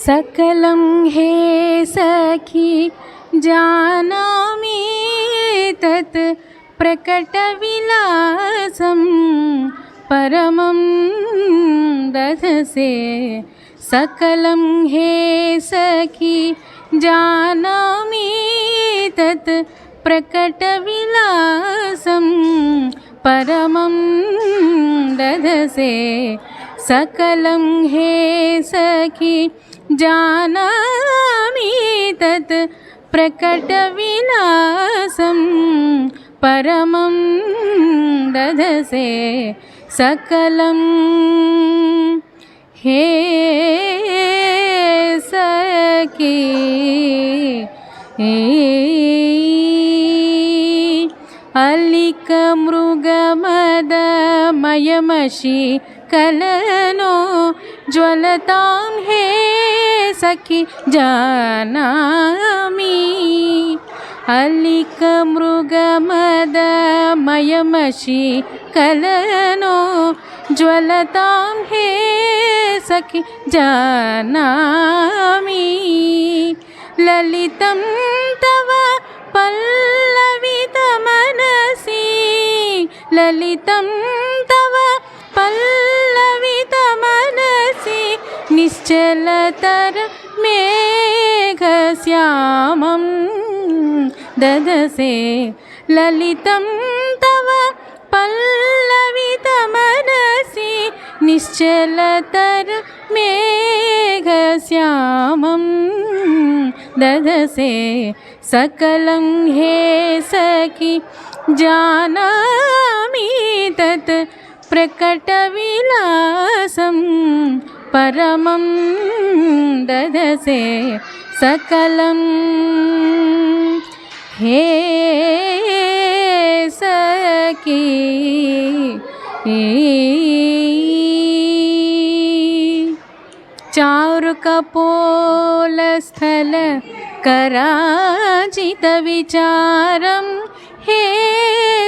सकलं हे सखी जानामि तत् प्रकटविलासं परमं दधसे। सकलं हे सखी जानामि तत् प्रकटविलासं परमं दधसे। सकलं हे सखी जानामि तत् प्रकटविलासं परमं दधसे। सकलं हे सखी अलिकमृगमदमयमशी कलनो ज्वलतां हे सखी जानामि। अलिकमृगमदमयमशी कलनो ज्वलतां हे सखी जानामि। ललितं तव पल्लवितमनसि ललितं तव पल्लवितमनसि निश्चलतरमेघश्यामं दधसे। ललितं तव पल्लवितमनसि निश्चलतरमेघश्यामं दधसे। सकलं हे सखी जानामि तत् प्रकटविलासं परमं दधसे। सकलं हे सखी चारुकपोलस्थल कराजितविचारं हे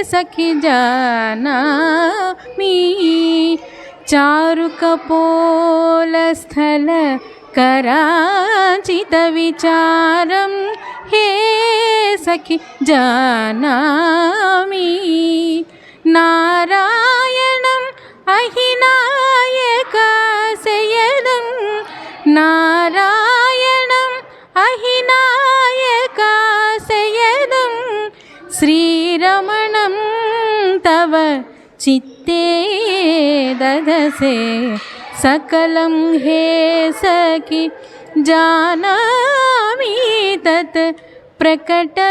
सखी जानामि। चारुकपोलस्थल कराजितविचारं हे सखी जानामि। नारायणम् अहिनायकाशयनं नारायणम् अहिनायकाशयनं श्रीरमणं तव चित्ते दधसे। सकलं हे सखी जानामि तत् प्रकटविलासं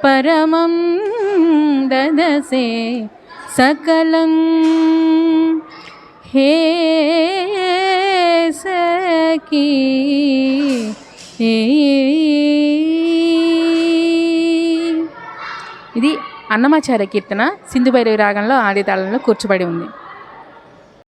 परमं दधसे। सकलं हे सखी ఇది అన్నమాచార్య కీర్తన సింధు భైరవి రాగంలో ఆది తాళంలో కూర్చబడి ఉంది.